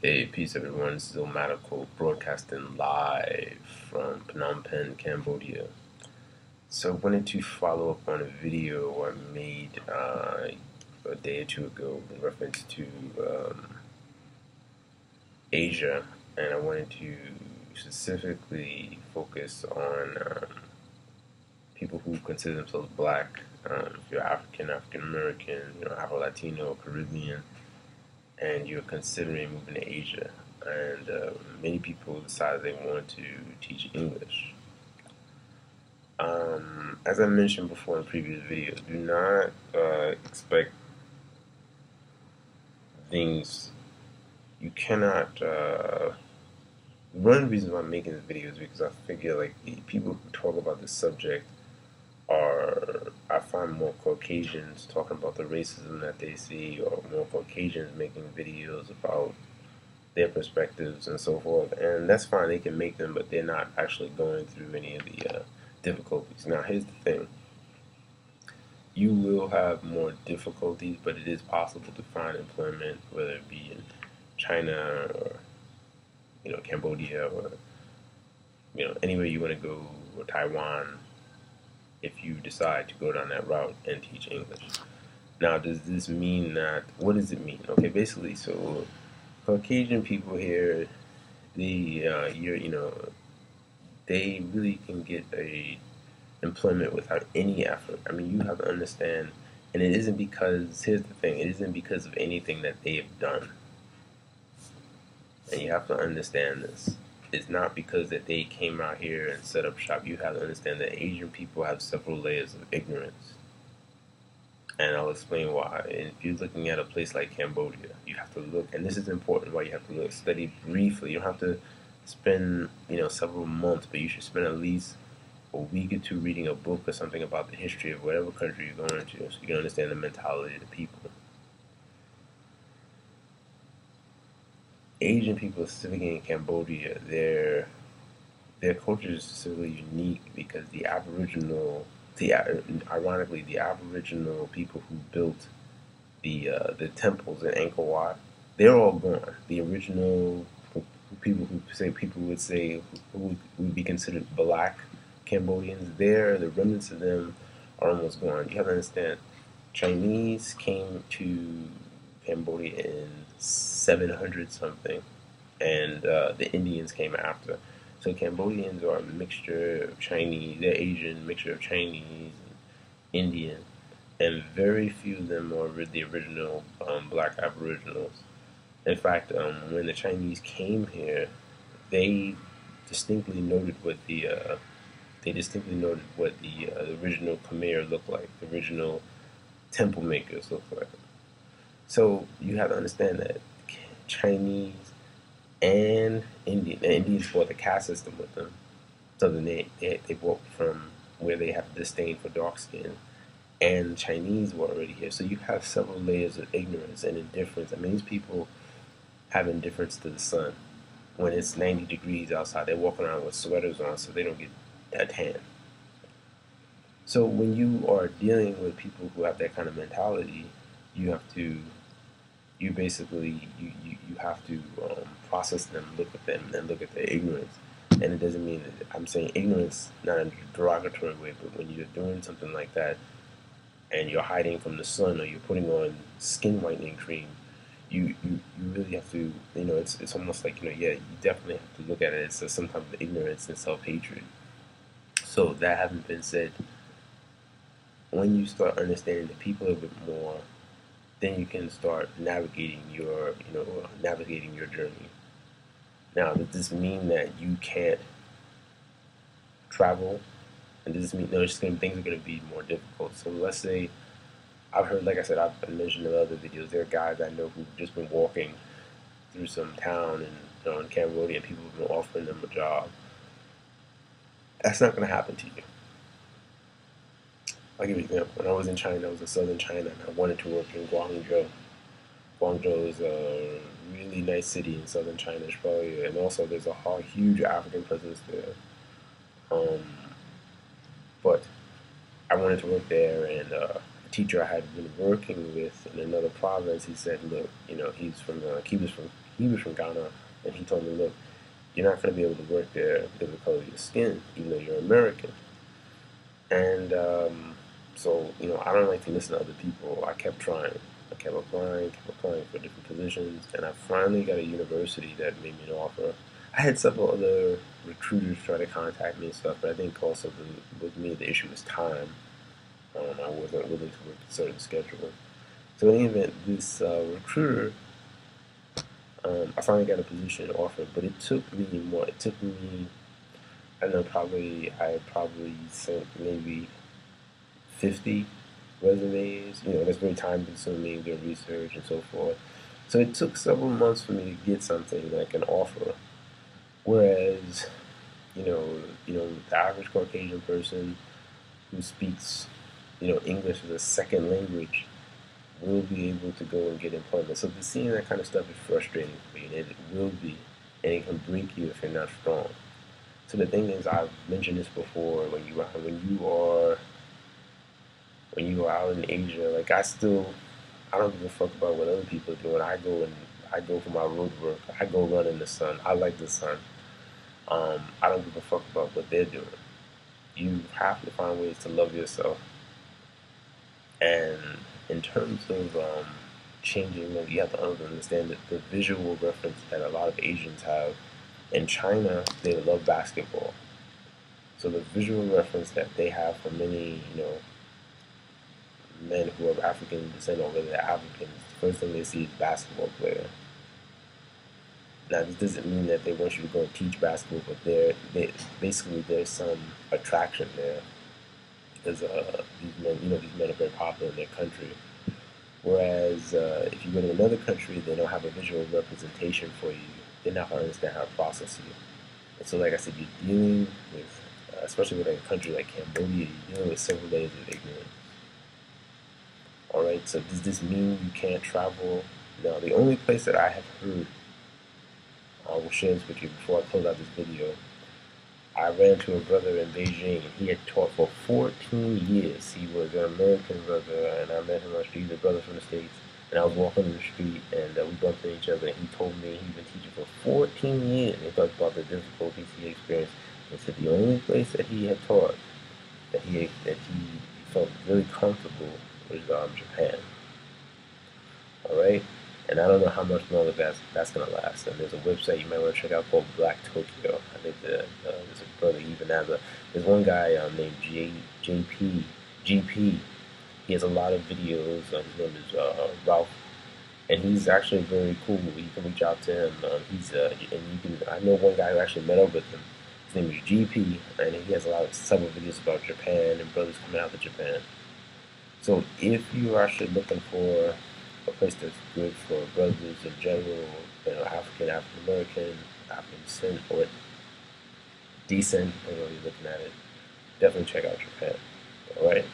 Hey, peace everyone. This is Omatico broadcasting live from Phnom Penh, Cambodia. So I wanted to follow up on a video I made a day or two ago in reference to Asia, and I wanted to specifically focus on people who consider themselves black. If you're African, African American, Afro-Latino, Caribbean, and you're considering moving to Asia, and many people decide they want to teach English. As I mentioned before in previous videos, do not expect things you cannot. One of the reasons why I'm making this video is because I figure like the people who talk about this subject I find more Caucasians talking about the racism that they see, or more Caucasians making videos about their perspectives and so forth. And that's fine, they can make them, but they're not actually going through any of the difficulties. Now, here's the thing. You will have more difficulties, but it is possible to find employment, whether it be in China or, Cambodia or, anywhere you want to go, or Taiwan, if you decide to go down that route and teach English. Now, does this mean that, what does it mean? Okay, basically, so Caucasian people here, they really can get a employment without any effort. I mean, you have to understand, and it isn't because, here's the thing, it isn't because of anything that they have done. And you have to understand this. It's not because that they came out here and set up shop. You have to understand that Asian people have several layers of ignorance. And I'll explain why. And if you're looking at a place like Cambodia, you have to look, and this is important why you have to look, study briefly. You don't have to spend, several months, but you should spend at least a week or two reading a book or something about the history of whatever country you're going to, so you can understand the mentality of the people. Asian people, specifically in Cambodia, their culture is specifically unique because ironically, the Aboriginal people who built the temples in Angkor Wat, they're all gone. The original people would say who would be considered black Cambodians, the remnants of them are almost gone. You have to understand, Chinese came to Cambodia in 700 something, and the Indians came after. So Cambodians are a mixture of Chinese, they're Asian, mixture of Chinese and Indian, and very few of them are the original black Aboriginals. In fact, when the Chinese came here, they distinctly noted what the original Khmer looked like, the original temple makers looked like. So you have to understand that Chinese and Indians brought the caste system with them. So then they brought from where they have disdain for dark skin, and Chinese were already here. So you have several layers of ignorance and indifference. I mean, these people have indifference to the sun. When it's 90 degrees outside, they're walking around with sweaters on so they don't get a tan. So when you are dealing with people who have that kind of mentality, you have to process them, look at them, and look at their ignorance. And it doesn't mean that I'm saying ignorance not in a derogatory way, but when you're doing something like that and you're hiding from the sun or you're putting on skin whitening cream, you really have to, it's almost like, you definitely have to look at it as some type of ignorance and self-hatred. So that having been said, when you start understanding the people a bit more, then you can start navigating your journey. Now, does this mean that you can't travel? And does this mean things are going to be more difficult? So let's say I've heard, like I said, I've mentioned in other videos, there are guys I know who've just been walking through some town in Cambodia, and people have been offering them a job. That's not going to happen to you. I'll give you an example. When I was in China, I was in southern China, and I wanted to work in Guangzhou. Guangzhou is a really nice city in southern China, and also there's a huge African presence there. But I wanted to work there, and a teacher I had been working with in another province, he said, look, he was from Ghana, and he told me, look, you're not going to be able to work there because of the color of your skin, even though you're American. And so, I don't like to listen to other people. I kept trying. I kept applying for different positions, and I finally got a university that made me an offer. I had several other recruiters try to contact me and stuff, but I think also with me the issue was time. I wasn't willing to work a certain schedule. So in any event, this recruiter, I finally got a position offered, but it took me more. It took me, I don't know, I probably sent maybe 50 resumes. That's very time consuming, doing research and so forth. So it took several months for me to get something like an offer. Whereas, the average Caucasian person who speaks, English as a second language will be able to go and get employment. So seeing that kind of stuff is frustrating for you, and it will be, and it can break you if you're not strong. So the thing is, I've mentioned this before. When you are out in Asia, like I don't give a fuck about what other people are doing. I go for my road work. I go run in the sun. I like the sun. I don't give a fuck about what they're doing. You have to find ways to love yourself. And in terms of changing, you have to understand that the visual reference that a lot of Asians have. In China, they love basketball. So the visual reference that they have for many, men who are African descent, or whether they're Africans, the first thing they see is basketball player. Now, this doesn't mean that they want you to go and teach basketball, but basically there's some attraction there because these men are very popular in their country. Whereas if you go to another country, they don't have a visual representation for you. They're not going to understand how to process you. And so, like I said, you're dealing with, especially with a country like Cambodia, you're dealing with several layers of ignorance. All right. So does this mean you can't travel? No. The only place that I have heard, I will share this with you before I close out this video. I ran into a brother in Beijing, and he had taught for 14 years. He was an American brother, and I met him on the street. He's a brother from the States, and I was walking in the street, and we bumped into each other, and he told me he'd been teaching for 14 years, and he talked about the difficulties he experienced. He said the only place that he had taught that he felt really comfortable was Japan. All right. And I don't know how much longer that's gonna last. And there's a website you might want to check out called Black Tokyo. I think there's a brother even has there's one guy named GP. He has a lot of videos. His name is Ralph, and he's actually very cool. You can reach out to him. I know one guy who actually met up with him. His name is GP, and he has several videos about Japan and brothers coming out of Japan. So if you're actually looking for a place that's good for brothers in general, African American, African descent, or decent, depending on how you're looking at it, definitely check out Japan. All right.